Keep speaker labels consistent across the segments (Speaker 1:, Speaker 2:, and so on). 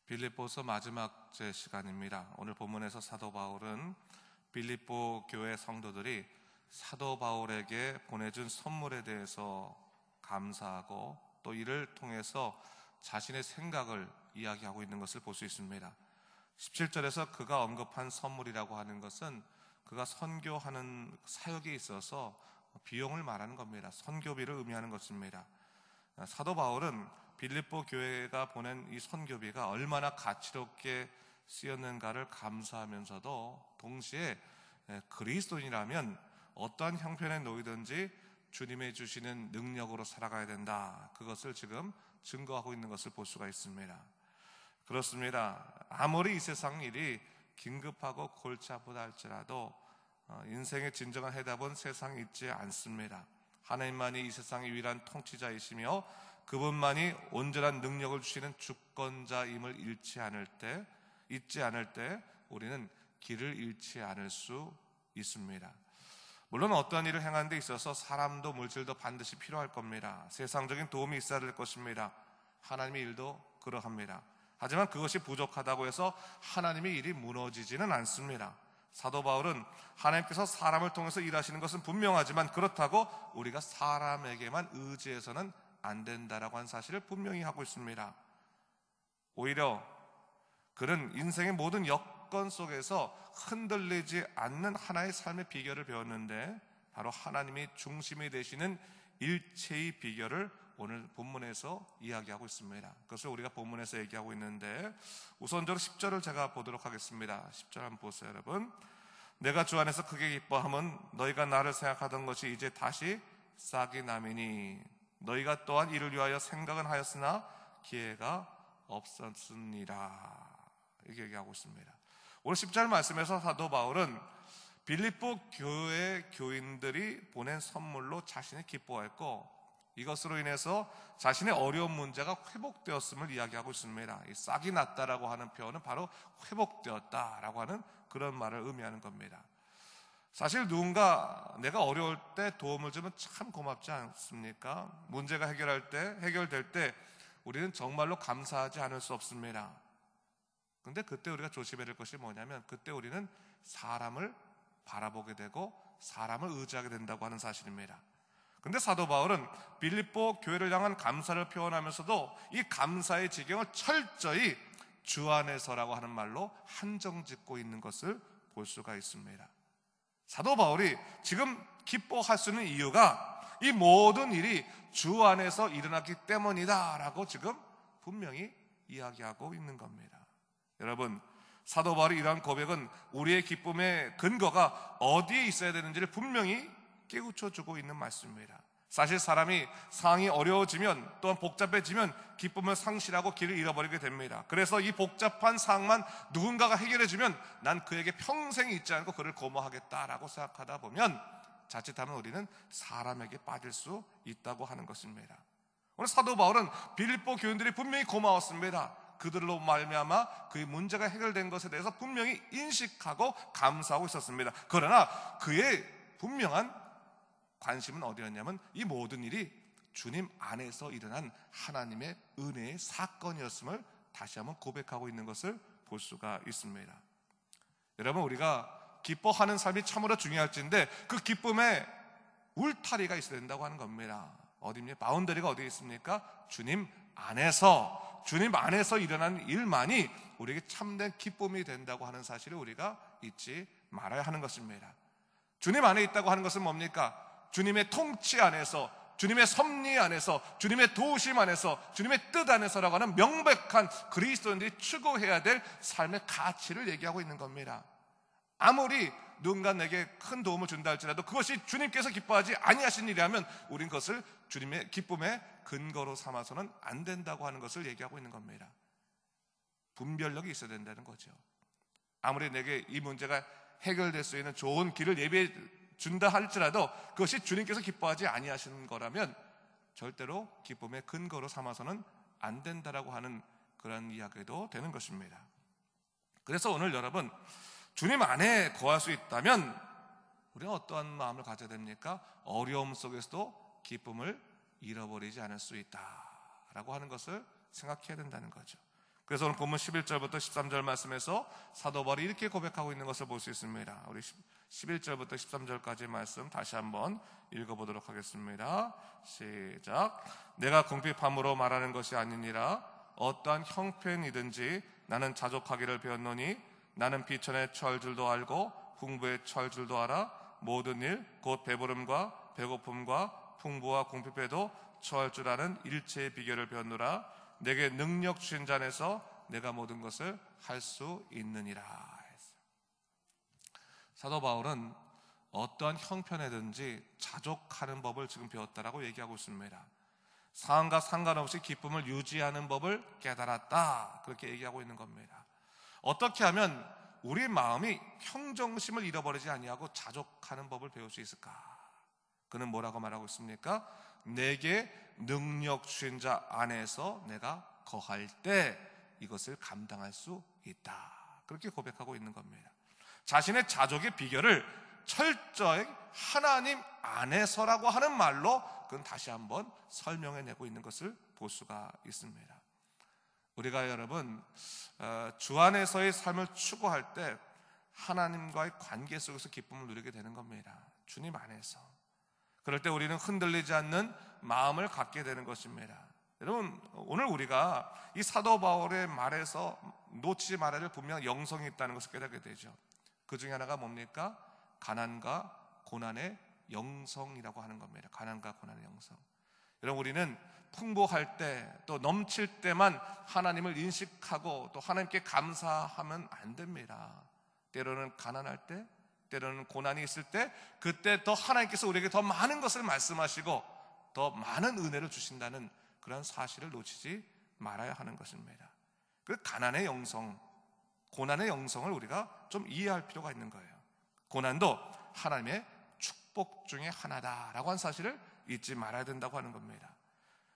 Speaker 1: 빌립보서 마지막 제 시간입니다. 오늘 본문에서 사도 바울은 빌립보 교회 성도들이 사도 바울에게 보내준 선물에 대해서 감사하고 또 이를 통해서 자신의 생각을 이야기하고 있는 것을 볼 수 있습니다. 17절에서 그가 언급한 선물이라고 하는 것은 그가 선교하는 사역에 있어서 비용을 말하는 겁니다. 선교비를 의미하는 것입니다. 사도 바울은 빌립보 교회가 보낸 이 선교비가 얼마나 가치롭게 쓰였는가를 감사하면서도 동시에 그리스도인이라면 어떠한 형편에 놓이든지 주님의 주시는 능력으로 살아가야 된다, 그것을 지금 증거하고 있는 것을 볼 수가 있습니다. 그렇습니다. 아무리 이 세상 일이 긴급하고 골치 아프다 할지라도 인생의 진정한 해답은 세상에 있지 않습니다. 하나님만이 이 세상의 유일한 통치자이시며 그분만이 온전한 능력을 주시는 주권자임을 잊지 않을 때 우리는 길을 잃지 않을 수 있습니다. 물론 어떠한 일을 행하는 데 있어서 사람도 물질도 반드시 필요할 겁니다. 세상적인 도움이 있어야 될 것입니다. 하나님의 일도 그러합니다. 하지만 그것이 부족하다고 해서 하나님의 일이 무너지지는 않습니다. 사도 바울은 하나님께서 사람을 통해서 일하시는 것은 분명하지만 그렇다고 우리가 사람에게만 의지해서는 안 된다라고 하는 사실을 분명히 하고 있습니다. 오히려 그는 인생의 모든 여건 속에서 흔들리지 않는 하나의 삶의 비결을 배웠는데 바로 하나님이 중심이 되시는 일체의 비결을 오늘 본문에서 이야기하고 있습니다. 그것을 우리가 본문에서 얘기하고 있는데 우선적으로 10절을 제가 보도록 하겠습니다. 10절 한번 보세요, 여러분. 내가 주 안에서 크게 기뻐함은 너희가 나를 생각하던 것이 이제 다시 싹이 나미니 너희가 또한 이를 위하여 생각은 하였으나 기회가 없었습니다. 이렇게 얘기하고 있습니다. 오늘 10절 말씀에서 사도 바울은 빌립보 교회 교인들이 보낸 선물로 자신이 기뻐했고 이것으로 인해서 자신의 어려운 문제가 회복되었음을 이야기하고 있습니다. 이 싹이 났다라고 하는 표현은 바로 회복되었다라고 하는 그런 말을 의미하는 겁니다. 사실 누군가 내가 어려울 때 도움을 주면 참 고맙지 않습니까? 문제가 해결될 때 우리는 정말로 감사하지 않을 수 없습니다. 근데 그때 우리가 조심해야 될 것이 뭐냐면 그때 우리는 사람을 바라보게 되고 사람을 의지하게 된다고 하는 사실입니다. 근데 사도 바울은 빌립보 교회를 향한 감사를 표현하면서도 이 감사의 지경을 철저히 주 안에서라고 하는 말로 한정짓고 있는 것을 볼 수가 있습니다. 사도 바울이 지금 기뻐할 수 있는 이유가 이 모든 일이 주 안에서 일어났기 때문이다 라고 지금 분명히 이야기하고 있는 겁니다. 여러분, 사도 바울의 이러한 고백은 우리의 기쁨의 근거가 어디에 있어야 되는지를 분명히 깨우쳐주고 있는 말씀입니다. 사실 사람이 상황이 어려워지면 또한 복잡해지면 기쁨을 상실하고 길을 잃어버리게 됩니다. 그래서 이 복잡한 상황만 누군가가 해결해주면 난 그에게 평생 잊지 않고 그를 고마워하겠다라고 생각하다 보면 자칫하면 우리는 사람에게 빠질 수 있다고 하는 것입니다. 오늘 사도 바울은 빌립보 교인들이 분명히 고마웠습니다. 그들로 말미암아 그의 문제가 해결된 것에 대해서 분명히 인식하고 감사하고 있었습니다. 그러나 그의 분명한 관심은 어디였냐면 이 모든 일이 주님 안에서 일어난 하나님의 은혜의 사건이었음을 다시 한번 고백하고 있는 것을 볼 수가 있습니다. 여러분, 우리가 기뻐하는 삶이 참으로 중요할진데 그 기쁨에 울타리가 있어야 된다고 하는 겁니다. 어디입니까? 바운더리가 어디에 있습니까? 주님 안에서 일어난 일만이 우리에게 참된 기쁨이 된다고 하는 사실을 우리가 잊지 말아야 하는 것입니다. 주님 안에 있다고 하는 것은 뭡니까? 주님의 통치 안에서, 주님의 섭리 안에서, 주님의 도우심 안에서, 주님의 뜻 안에서라고 하는 명백한 그리스도인들이 추구해야 될 삶의 가치를 얘기하고 있는 겁니다. 아무리 누군가 내게 큰 도움을 준다 할지라도 그것이 주님께서 기뻐하지 아니하신 일이라면 우린 그것을 주님의 기쁨의 근거로 삼아서는 안 된다고 하는 것을 얘기하고 있는 겁니다. 분별력이 있어야 된다는 거죠. 아무리 내게 이 문제가 해결될 수 있는 좋은 길을 예비해 준다 할지라도 그것이 주님께서 기뻐하지 아니하시는 거라면 절대로 기쁨의 근거로 삼아서는 안 된다라고 하는 그런 이야기도 되는 것입니다. 그래서 오늘 여러분, 주님 안에 거할 수 있다면 우리는 어떠한 마음을 가져야 됩니까? 어려움 속에서도 기쁨을 잃어버리지 않을 수 있다라고 하는 것을 생각해야 된다는 거죠. 그래서 오늘 본문 11절부터 13절 말씀에서 사도 바울이 이렇게 고백하고 있는 것을 볼 수 있습니다. 우리 11절부터 13절까지 말씀 다시 한번 읽어보도록 하겠습니다. 시작. 내가 궁핍함으로 말하는 것이 아니니라. 어떠한 형편이든지 나는 자족하기를 배웠노니 나는 비천에 처할 줄도 알고 풍부에 처할 줄도 알아. 모든 일 곧 배부름과 배고픔과 풍부와 궁핍에도 처할 줄 아는 일체의 비결을 배웠노라. 내게 능력 주신 자 안에서 내가 모든 것을 할 수 있느니라. 사도 바울은 어떠한 형편에든지 자족하는 법을 지금 배웠다라고 얘기하고 있습니다. 상황과 상관없이 기쁨을 유지하는 법을 깨달았다, 그렇게 얘기하고 있는 겁니다. 어떻게 하면 우리 마음이 평정심을 잃어버리지 아니하고 자족하는 법을 배울 수 있을까? 그는 뭐라고 말하고 있습니까? 내게 능력 주신 자 안에서 내가 거할 때 이것을 감당할 수 있다, 그렇게 고백하고 있는 겁니다. 자신의 자족의 비결을 철저히 하나님 안에서라고 하는 말로 그건 다시 한번 설명해내고 있는 것을 볼 수가 있습니다. 우리가 여러분 주 안에서의 삶을 추구할 때 하나님과의 관계 속에서 기쁨을 누리게 되는 겁니다. 주님 안에서. 그럴 때 우리는 흔들리지 않는 마음을 갖게 되는 것입니다. 여러분, 오늘 우리가 이 사도 바울의 말에서 놓치지 말아야 될 분명 영성이 있다는 것을 깨닫게 되죠. 그 중에 하나가 뭡니까? 가난과 고난의 영성이라고 하는 겁니다. 가난과 고난의 영성. 여러분, 우리는 풍부할 때 또 넘칠 때만 하나님을 인식하고 또 하나님께 감사하면 안 됩니다. 때로는 가난할 때, 때로는 고난이 있을 때, 그때 더 하나님께서 우리에게 더 많은 것을 말씀하시고 더 많은 은혜를 주신다는 그런 사실을 놓치지 말아야 하는 것입니다. 그 가난의 영성, 고난의 영성을 우리가 좀 이해할 필요가 있는 거예요. 고난도 하나님의 축복 중에 하나다라고 하는 사실을 잊지 말아야 된다고 하는 겁니다.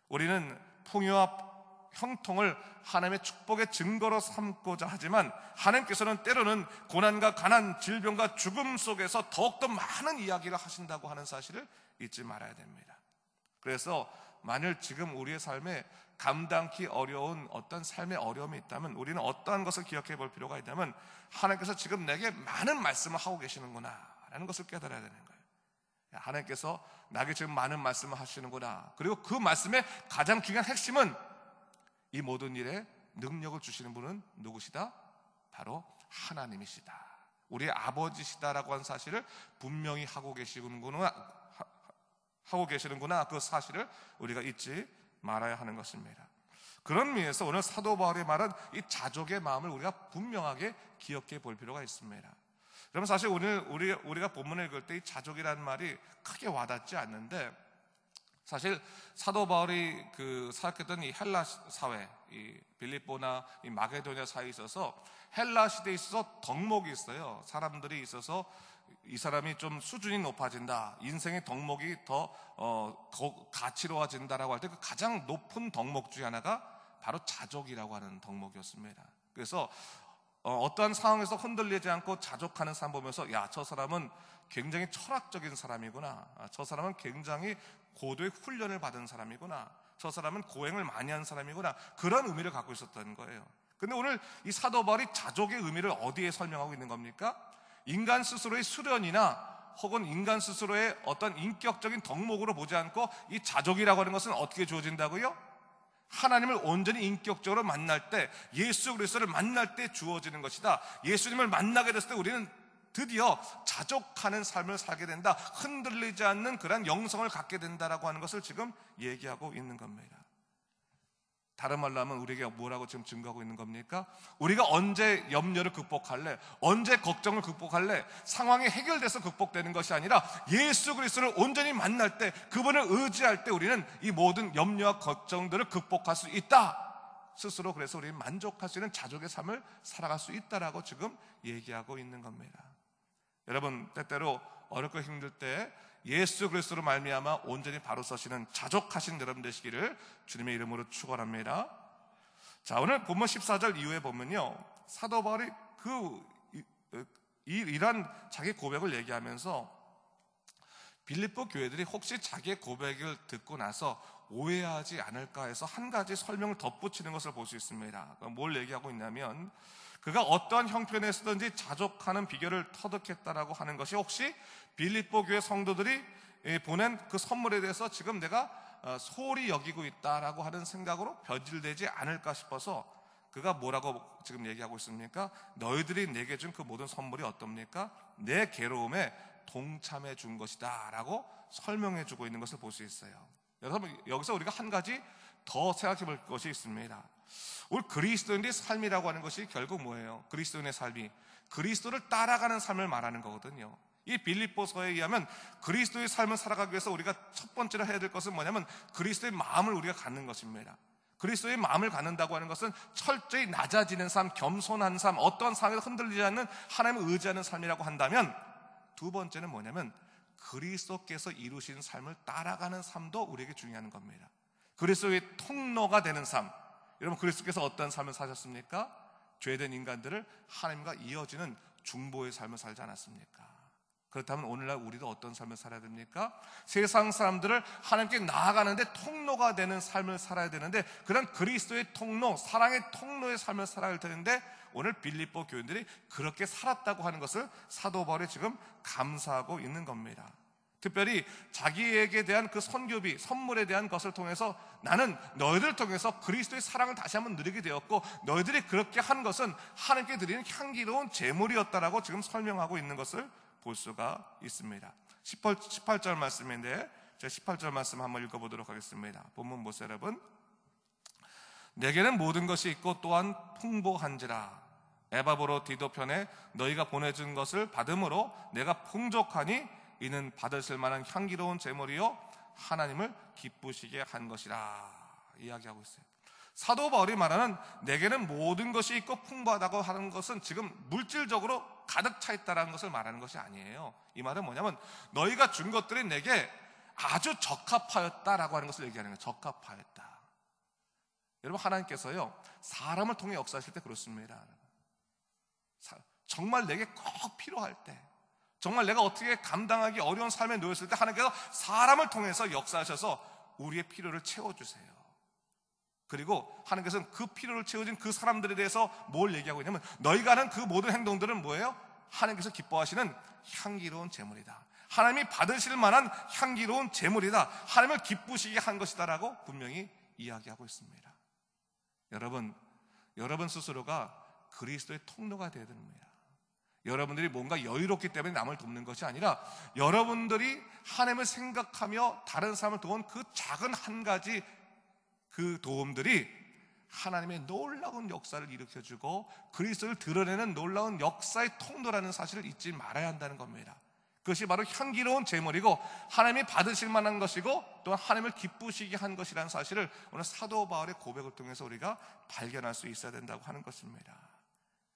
Speaker 1: 우리는 풍요와 형통을 하나님의 축복의 증거로 삼고자 하지만 하나님께서는 때로는 고난과 가난, 질병과 죽음 속에서 더욱더 많은 이야기를 하신다고 하는 사실을 잊지 말아야 됩니다. 그래서 만일 지금 우리의 삶에 감당하기 어려운 어떤 삶의 어려움이 있다면 우리는 어떠한 것을 기억해 볼 필요가 있다면 하나님께서 지금 내게 많은 말씀을 하고 계시는구나 라는 것을 깨달아야 되는 거예요. 하나님께서 나에게 지금 많은 말씀을 하시는구나. 그리고 그 말씀의 가장 중요한 핵심은 이 모든 일에 능력을 주시는 분은 누구시다? 바로 하나님이시다, 우리의 아버지시다라고 하는 사실을 분명히 하고 계시는구나, 그 사실을 우리가 잊지 말아야 하는 것입니다. 그런 의미에서 오늘 사도 바울의 말은 이 자족의 마음을 우리가 분명하게 기억해 볼 필요가 있습니다. 여러분, 사실 오늘 우리가 본문을 읽을 때 이 자족이라는 말이 크게 와닿지 않는데, 사실 사도 바울이 사역했던 이 헬라 사회, 이 빌립보나 이 마게도냐 사이에 있어서 헬라 시대에 있어서 덕목이 있어요. 사람들이 있어서 이 사람이 좀 수준이 높아진다, 인생의 덕목이 더 가치로워진다라고 할 때 그 가장 높은 덕목 중에 하나가 바로 자족이라고 하는 덕목이었습니다. 그래서 어떠한 상황에서 흔들리지 않고 자족하는 사람 보면서 야, 저 사람은 굉장히 철학적인 사람이구나, 저 사람은 굉장히 고도의 훈련을 받은 사람이구나, 저 사람은 고행을 많이 한 사람이구나, 그런 의미를 갖고 있었던 거예요. 근데 오늘 이 사도 바울이 자족의 의미를 어디에 설명하고 있는 겁니까? 인간 스스로의 수련이나 혹은 인간 스스로의 어떤 인격적인 덕목으로 보지 않고 이 자족이라고 하는 것은 어떻게 주어진다고요? 하나님을 온전히 인격적으로 만날 때, 예수 그리스도를 만날 때 주어지는 것이다. 예수님을 만나게 됐을 때 우리는 드디어 자족하는 삶을 살게 된다, 흔들리지 않는 그런 영성을 갖게 된다라고 하는 것을 지금 얘기하고 있는 겁니다. 다른 말로 하면 우리에게 뭐라고 지금 증거하고 있는 겁니까? 우리가 언제 염려를 극복할래? 언제 걱정을 극복할래? 상황이 해결돼서 극복되는 것이 아니라 예수 그리스도를 온전히 만날 때, 그분을 의지할 때 우리는 이 모든 염려와 걱정들을 극복할 수 있다. 스스로 그래서 우리는 만족할 수 있는 자족의 삶을 살아갈 수 있다라고 지금 얘기하고 있는 겁니다. 여러분, 때때로 어렵고 힘들 때 예수 그리스도로 말미암아 온전히 바로 서시는 자족하신 여러분 되시기를 주님의 이름으로 축원합니다. 자, 오늘 본문 14절 이후에 보면요, 사도 바울이 이러한 자기 고백을 얘기하면서 빌립보 교회들이 혹시 자기의 고백을 듣고 나서 오해하지 않을까 해서 한 가지 설명을 덧붙이는 것을 볼 수 있습니다. 뭘 얘기하고 있냐면, 그가 어떠한 형편에서든지 자족하는 비결을 터득했다라고 하는 것이 혹시 빌립보 교회 성도들이 보낸 그 선물에 대해서 지금 내가 소홀히 여기고 있다라고 하는 생각으로 변질되지 않을까 싶어서 그가 뭐라고 지금 얘기하고 있습니까? 너희들이 내게 준 그 모든 선물이 어떻습니까? 내 괴로움에 동참해 준 것이다 라고 설명해 주고 있는 것을 볼 수 있어요. 여러분, 여기서 우리가 한 가지 더 생각해 볼 것이 있습니다. 우리 그리스도인의 삶이라고 하는 것이 결국 뭐예요? 그리스도인의 삶이 그리스도를 따라가는 삶을 말하는 거거든요. 이 빌립보서에 의하면 그리스도의 삶을 살아가기 위해서 우리가 첫 번째로 해야 될 것은 뭐냐면 그리스도의 마음을 우리가 갖는 것입니다. 그리스도의 마음을 갖는다고 하는 것은 철저히 낮아지는 삶, 겸손한 삶, 어떠한 삶에 흔들리지 않는 하나님을 의지하는 삶이라고 한다면, 두 번째는 뭐냐면 그리스도께서 이루신 삶을 따라가는 삶도 우리에게 중요한 겁니다. 그리스도의 통로가 되는 삶. 여러분, 그리스도께서 어떤 삶을 사셨습니까? 죄된 인간들을 하나님과 이어지는 중보의 삶을 살지 않았습니까? 그렇다면 오늘날 우리도 어떤 삶을 살아야 됩니까? 세상 사람들을 하나님께 나아가는데 통로가 되는 삶을 살아야 되는데, 그런 그리스도의 통로, 사랑의 통로의 삶을 살아야 할 텐데, 오늘 빌립보 교인들이 그렇게 살았다고 하는 것을 사도 바울이 지금 감사하고 있는 겁니다. 특별히 자기에게 대한 그 선교비, 선물에 대한 것을 통해서 나는 너희들을 통해서 그리스도의 사랑을 다시 한번 누리게 되었고, 너희들이 그렇게 한 것은 하나님께 드리는 향기로운 제물이었다라고 지금 설명하고 있는 것을 볼 수가 있습니다. 18절 말씀인데, 제가 18절 말씀 한번 읽어보도록 하겠습니다. 본문 보세요, 여러분. 내게는 모든 것이 있고 또한 풍부한지라. 에바브로 디도 편에 너희가 보내준 것을 받음으로 내가 풍족하니 이는 받으실 만한 향기로운 제물이요 하나님을 기쁘시게 한 것이라 이야기하고 있어요. 사도 바울이 말하는 내게는 모든 것이 있고 풍부하다고 하는 것은 지금 물질적으로 가득 차 있다는 것을 말하는 것이 아니에요. 이 말은 뭐냐면 너희가 준 것들이 내게 아주 적합하였다라고 하는 것을 얘기하는 거예요. 적합하였다. 여러분, 하나님께서요 사람을 통해 역사하실 때 그렇습니다. 정말 내게 꼭 필요할 때, 정말 내가 어떻게 감당하기 어려운 삶에 놓였을 때 하나님께서 사람을 통해서 역사하셔서 우리의 필요를 채워주세요. 그리고 하나님께서는 그 필요를 채워진 그 사람들에 대해서 뭘 얘기하고 있냐면 너희가 하는 그 모든 행동들은 뭐예요? 하나님께서 기뻐하시는 향기로운 제물이다. 하나님이 받으실 만한 향기로운 제물이다. 하나님을 기쁘시게 한 것이다 라고 분명히 이야기하고 있습니다. 여러분 스스로가 그리스도의 통로가 되어야 됩니다. 여러분들이 뭔가 여유롭기 때문에 남을 돕는 것이 아니라 여러분들이 하나님을 생각하며 다른 사람을 도운 그 작은 한 가지 그 도움들이 하나님의 놀라운 역사를 일으켜주고 그리스도를 드러내는 놀라운 역사의 통로라는 사실을 잊지 말아야 한다는 겁니다. 그것이 바로 향기로운 제물이고 하나님이 받으실 만한 것이고 또 하나님을 기쁘시게 한 것이라는 사실을 오늘 사도 바울의 고백을 통해서 우리가 발견할 수 있어야 된다고 하는 것입니다.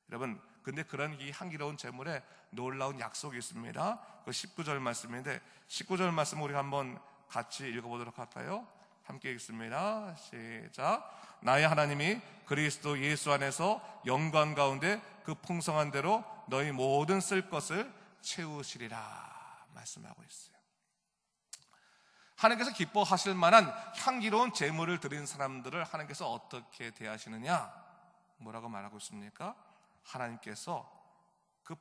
Speaker 1: 여러분, 근데 그런 이 향기로운 제물에 놀라운 약속이 있습니다. 그 19절 말씀인데 19절 말씀 우리 한번 같이 읽어보도록 할까요? 함께 읽습니다. 시작. 나의 하나님이 그리스도 예수 안에서 영광 가운데 그 풍성한 대로 너희 모든 쓸 것을 채우시리라 말씀하고 있어요. 하나님께서 기뻐하실 만한 향기로운 제물을 드린 사람들을 하나님께서 어떻게 대하시느냐? 뭐라고 말하고 있습니까? 하나님께서 그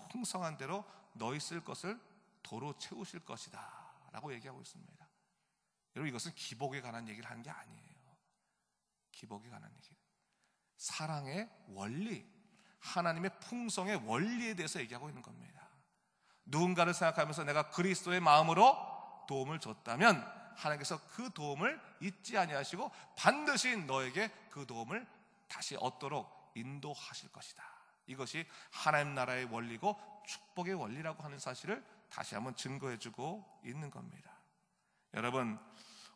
Speaker 1: 풍성한 대로 너희 쓸 것을 도로 채우실 것이다 라고 얘기하고 있습니다. 여러분, 이것은 기복에 관한 얘기를 하는 게 아니에요. 기복에 관한 얘기, 사랑의 원리, 하나님의 풍성의 원리에 대해서 얘기하고 있는 겁니다. 누군가를 생각하면서 내가 그리스도의 마음으로 도움을 줬다면 하나님께서 그 도움을 잊지 아니하시고 반드시 너에게 그 도움을 다시 얻도록 인도하실 것이다. 이것이 하나님 나라의 원리고 축복의 원리라고 하는 사실을 다시 한번 증거해주고 있는 겁니다. 여러분,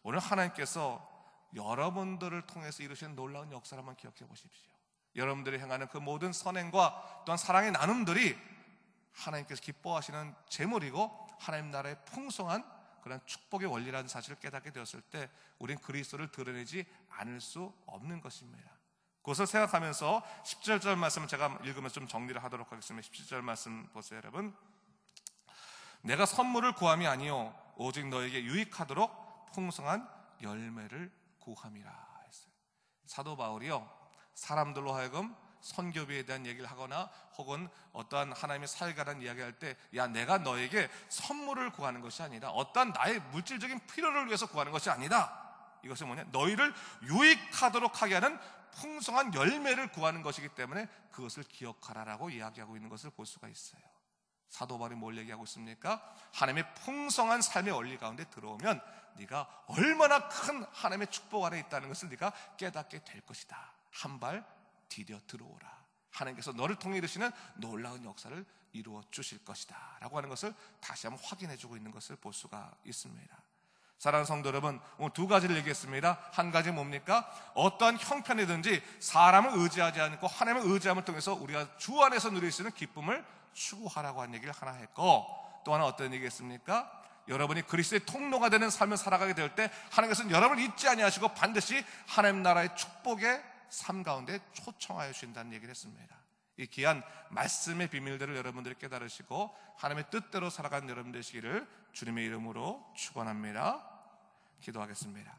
Speaker 1: 오늘 하나님께서 여러분들을 통해서 이루신 놀라운 역사를 한번 기억해 보십시오. 여러분들이 행하는 그 모든 선행과 또한 사랑의 나눔들이 하나님께서 기뻐하시는 제물이고 하나님 나라의 풍성한 그런 축복의 원리라는 사실을 깨닫게 되었을 때 우린 그리스도를 드러내지 않을 수 없는 것입니다. 그것을 생각하면서 17절 말씀을 제가 읽으면서 좀 정리를 하도록 하겠습니다. 17절 말씀 보세요, 여러분. 내가 선물을 구함이 아니요 오직 너에게 유익하도록 풍성한 열매를 구함이라 했어요. 사도 바울이요, 사람들로 하여금 선교비에 대한 얘기를 하거나 혹은 어떠한 하나님의 사역에 대한 이야기할 때, 야, 내가 너에게 선물을 구하는 것이 아니라 어떠한 나의 물질적인 필요를 위해서 구하는 것이 아니다. 이것은 뭐냐? 너희를 유익하도록 하게 하는 풍성한 열매를 구하는 것이기 때문에 그것을 기억하라라고 이야기하고 있는 것을 볼 수가 있어요. 사도 바울이 뭘 얘기하고 있습니까? 하나님의 풍성한 삶의 원리 가운데 들어오면 네가 얼마나 큰 하나님의 축복 아래 있다는 것을 네가 깨닫게 될 것이다. 한 발 디뎌 들어오라. 하나님께서 너를 통해 이루시는 놀라운 역사를 이루어 주실 것이다 라고 하는 것을 다시 한번 확인해 주고 있는 것을 볼 수가 있습니다. 사랑하는 성도 여러분, 오늘 두 가지를 얘기했습니다. 한 가지 뭡니까? 어떠한 형편이든지 사람을 의지하지 않고 하나님을 의지함을 통해서 우리가 주 안에서 누릴 수 있는 기쁨을 추구하라고 한 얘기를 하나 했고, 또 하나 어떤 얘기했습니까? 여러분이 그리스도의 통로가 되는 삶을 살아가게 될 때 하나님께서는 여러분을 잊지 아니하시고 반드시 하나님 나라의 축복의 삶 가운데 초청하여 주신다는 얘기를 했습니다. 이 귀한 말씀의 비밀들을 여러분들이 깨달으시고 하나님의 뜻대로 살아가는 여러분 되시기를 주님의 이름으로 축원합니다. 기도하겠습니다.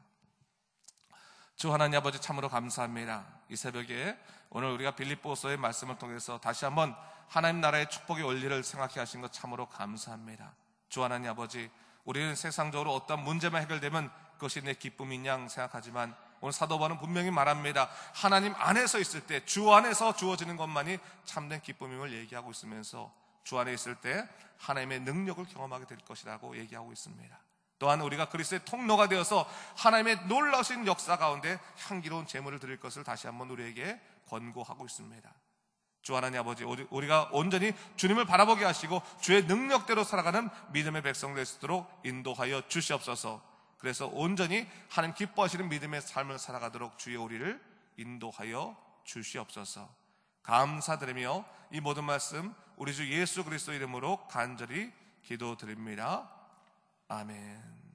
Speaker 1: 주 하나님 아버지, 참으로 감사합니다. 이 새벽에 오늘 우리가 빌립보서의 말씀을 통해서 다시 한번 하나님 나라의 축복의 원리를 생각해 하신 것 참으로 감사합니다. 주 하나님 아버지, 우리는 세상적으로 어떤 문제만 해결되면 그것이 내 기쁨인 양 생각하지만 오늘 사도 바울은 분명히 말합니다. 하나님 안에서 있을 때, 주 안에서 주어지는 것만이 참된 기쁨임을 얘기하고 있으면서 주 안에 있을 때 하나님의 능력을 경험하게 될 것이라고 얘기하고 있습니다. 또한 우리가 그리스도의 통로가 되어서 하나님의 놀라우신 역사 가운데 향기로운 제물을 드릴 것을 다시 한번 우리에게 권고하고 있습니다. 주 하나님 아버지, 우리가 온전히 주님을 바라보게 하시고 주의 능력대로 살아가는 믿음의 백성 될 수 있도록 인도하여 주시옵소서. 그래서 온전히 하나님 기뻐하시는 믿음의 삶을 살아가도록 주의 우리를 인도하여 주시옵소서. 감사드리며 이 모든 말씀 우리 주 예수 그리스도 이름으로 간절히 기도드립니다. 아멘.